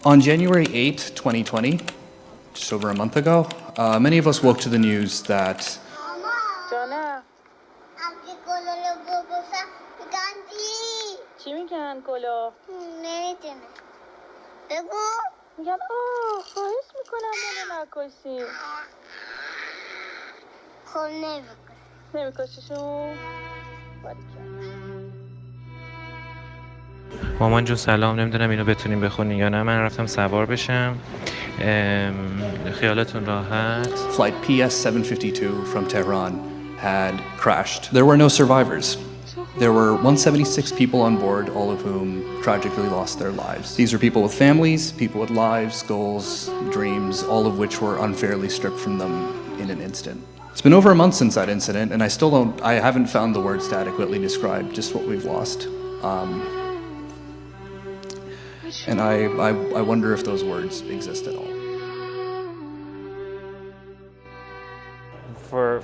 On January 8, 2020, just over a month ago, many of us woke to the news that چی میگن کلو؟ نمیدونم بگو میگن خواهش میکنم منو نکشی خب نمیکشیشون؟ مامان جون سلام، نمیدونم اینو بتونیم بخونین یا نه. من رفتم سوار بشم. خیالتون راحت. Flight PS-752 from Tehran had crashed. There were no survivors. There were 176 people on board, all of whom tragically lost their lives. These were people with families, people with lives, goals, dreams, all of which were unfairly stripped from them in an instant. It's been over a month since that incident, and I haven't found the words to adequately describe just what we've lost. And I wonder if those words exist at all.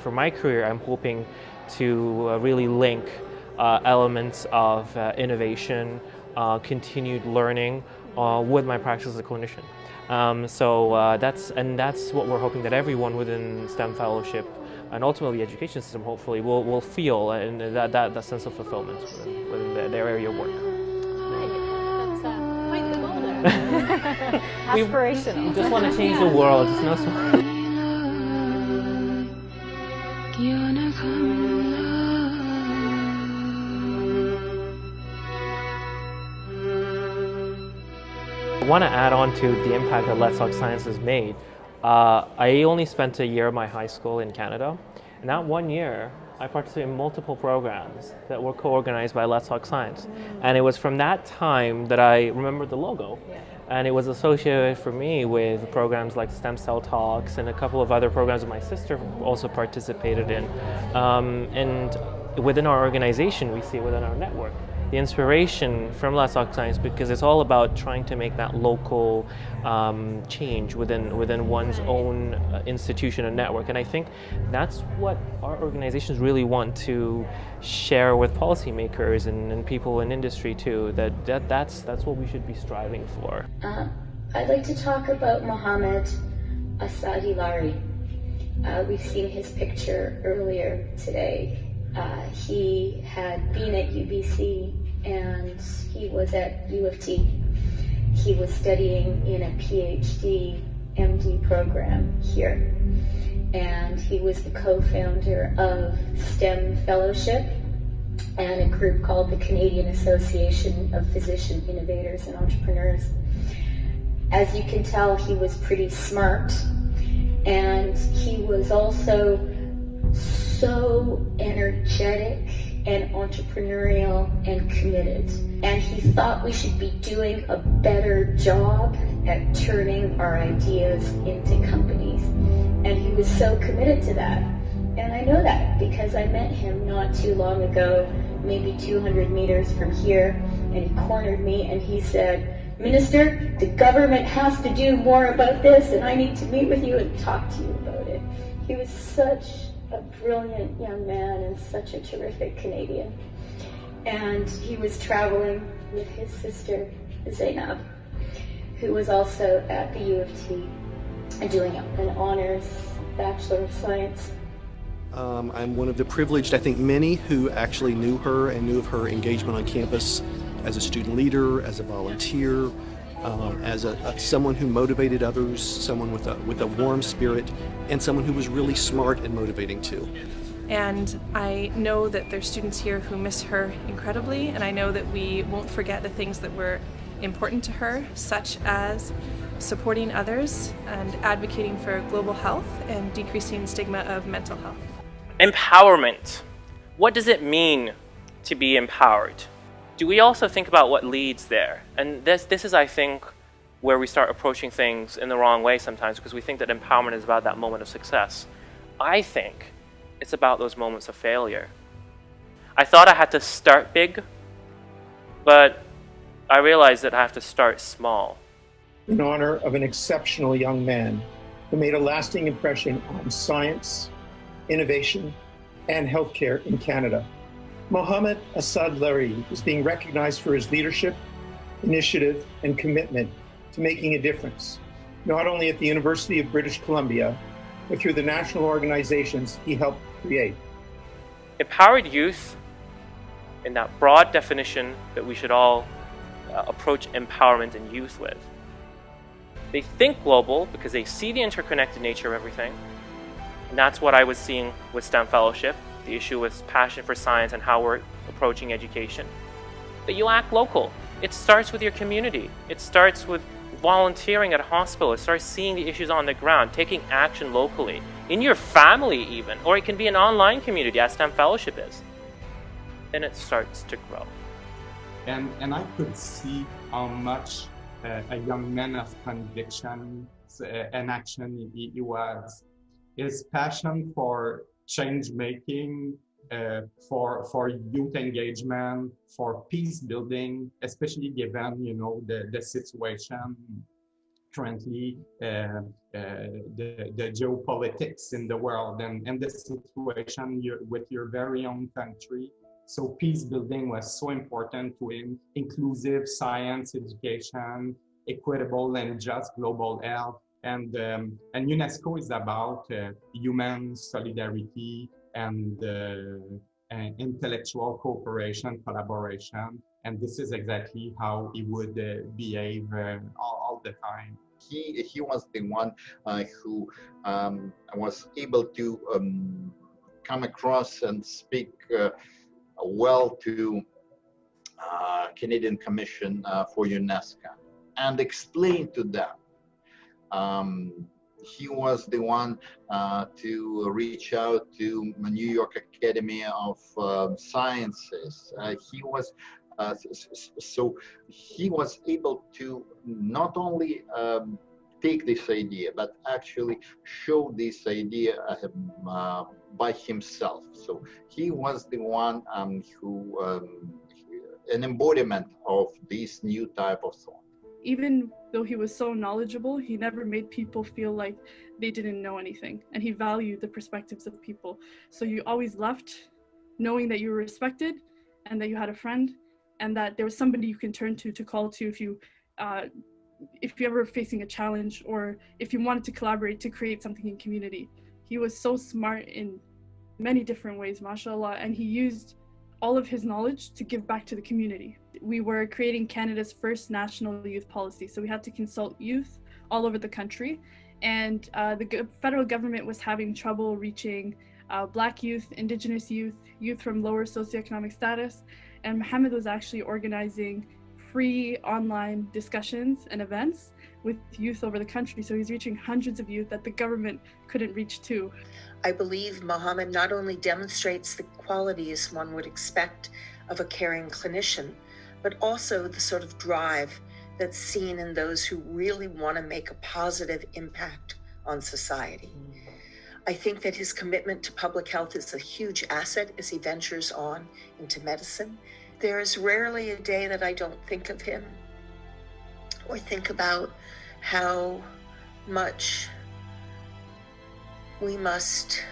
For my career, I'm hoping to really link elements of innovation, continued learning with my practice as a clinician. That's what we're hoping that everyone within STEM Fellowship and ultimately the education system hopefully will feel, and that sense of fulfillment within their area of work. That's quite the goal there. Aspirational. We just want to change the world. It's no small. I want to add on to the impact that Let's Talk Science has made. I only spent a year of my high school in Canada, and that 1 year I participated in multiple programs that were co-organized by Let's Talk Science. And it was from that time that I remembered the logo. And it was associated for me with programs like Stem Cell Talks and a couple of other programs that my sister also participated in. And within our organization, we see it within our network. The inspiration from Let's Talk Science, because it's all about trying to make that local change within one's own institution and network. And I think that's what our organizations really want to share with policymakers and people in industry too, that's what we should be striving for. I'd like to talk about Mohammad Asadi Lari. We've seen his picture earlier today. He had been at UBC and he was at U of T. He was studying in a PhD MD program here. And he was the co-founder of STEM Fellowship and a group called the Canadian Association of Physician Innovators and Entrepreneurs. As you can tell, he was pretty smart, and he was also so energetic and entrepreneurial and committed. And he thought we should be doing a better job at turning our ideas into companies. And he was so committed to that. And I know that because I met him not too long ago, maybe 200 meters from here, and he cornered me and he said, "Minister, the government has to do more about this, and I need to meet with you and talk to you about it." He was such a brilliant young man and such a terrific Canadian. And he was traveling with his sister, Zeynab, who was also at the U of T and doing an honors Bachelor of Science. I'm one of the privileged, I think many, who actually knew her and knew of her engagement on campus as a student leader, as a volunteer, as someone who motivated others, someone with a warm spirit, and someone who was really smart and motivating too. And I know that there's students here who miss her incredibly, and I know that we won't forget the things that were important to her, such as supporting others and advocating for global health and decreasing stigma of mental health. Empowerment. What does it mean to be empowered? Do we also think about what leads there? And this is, I think, where we start approaching things in the wrong way sometimes, because we think that empowerment is about that moment of success. I think it's about those moments of failure. I thought I had to start big, but I realized that I have to start small. In honor of an exceptional young man who made a lasting impression on science, innovation, and healthcare in Canada. Mohammad Asadi Lari is being recognized for his leadership, initiative, and commitment to making a difference, not only at the University of British Columbia, but through the national organizations he helped create. Empowered youth, in that broad definition that we should all approach empowerment in youth with. They think global because they see the interconnected nature of everything. And that's what I was seeing with STEM Fellowship. The issue was passion for science and how we're approaching education. But you act local. It starts with your community. It starts with volunteering at a hospital. It starts seeing the issues on the ground, taking action locally, in your family even, or it can be an online community as STEM Fellowship is. Then it starts to grow. And I could see how much a young man of conviction and action he was. His passion for change making, for youth engagement, for peace building, especially given the situation currently, the geopolitics in the world and the situation with your very own country. So peace building was so important to him. Inclusive science education, equitable and just global health. And UNESCO is about human solidarity and intellectual cooperation, collaboration. And this is exactly how he would behave all the time. He was the one who was able to come across and speak well to Canadian Commission for UNESCO and explain to them. He was the one to reach out to New York Academy of Sciences. He was so he was able to not only take this idea, but actually show this idea by himself. So he was the one who an embodiment of this new type of thought. Even though he was so knowledgeable, he never made people feel like they didn't know anything, and he valued the perspectives of people. So you always left knowing that you were respected and that you had a friend and that there was somebody you can turn to call to if you ever were facing a challenge or if you wanted to collaborate to create something in community. He was so smart in many different ways, mashallah, and he used all of his knowledge to give back to the community. We were creating Canada's first national youth policy, so we had to consult youth all over the country, and the federal government was having trouble reaching Black youth, Indigenous youth, youth from lower socioeconomic status, and Mohammad was actually organizing free online discussions and events with youth over the country. So he's reaching hundreds of youth that the government couldn't reach to. I believe Mohammad not only demonstrates the qualities one would expect of a caring clinician, but also the sort of drive that's seen in those who really want to make a positive impact on society. I think that his commitment to public health is a huge asset as he ventures on into medicine. There is rarely a day that I don't think of him or think about how much we must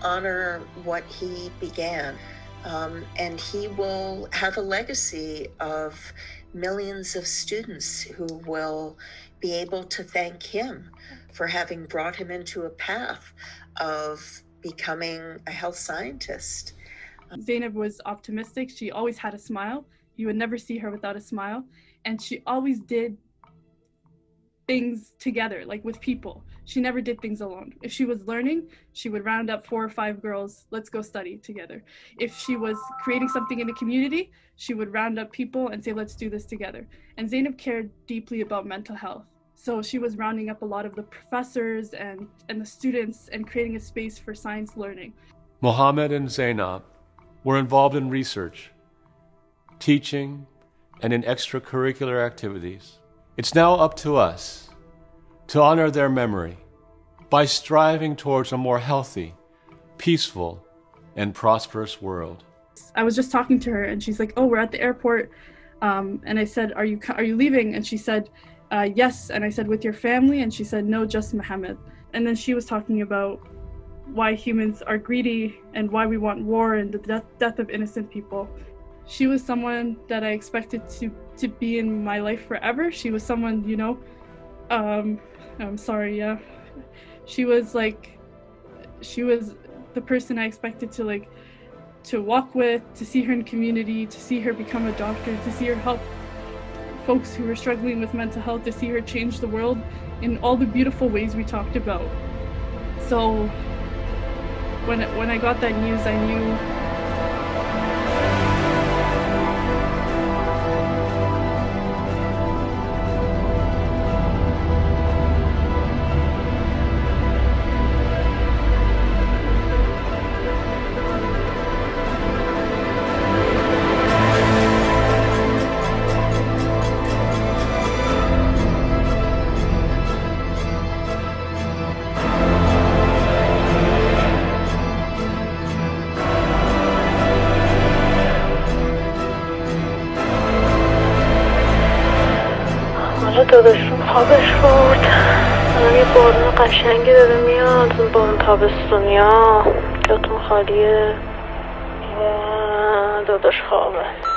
honor what he began. And he will have a legacy of millions of students who will be able to thank him for having brought him into a path of becoming a health scientist. Zeynab was optimistic. She always had a smile. You would never see her without a smile. And she always did things together, like with people. She never did things alone. If she was learning, she would round up 4 or 5 girls, let's go study together. If she was creating something in the community, she would round up people and say, let's do this together. And Zeynab cared deeply about mental health. So she was rounding up a lot of the professors and the students and creating a space for science learning. Mohammad and Zeynab were involved in research, teaching, and in extracurricular activities. It's now up to us to honor their memory by striving towards a more healthy, peaceful, and prosperous world. I was just talking to her and she's like, oh, we're at the airport. And I said, are you leaving? And she said, yes. And I said, with your family? And she said, no, just Mohammad. And then she was talking about why humans are greedy and why we want war and the death of innocent people. she was someone that I expected to be in my life forever. She was someone, you know, I'm sorry, yeah. She was the person I expected to walk with, to see her in community, to see her become a doctor, to see her help folks who were struggling with mental health, to see her change the world in all the beautiful ways we talked about. So when I got that news, I knew داداشم خوابش بود. الان یه بارون قشنگی داره میاد، اون بارون تابستونیا. جاتون خالیه. داداش خوابه.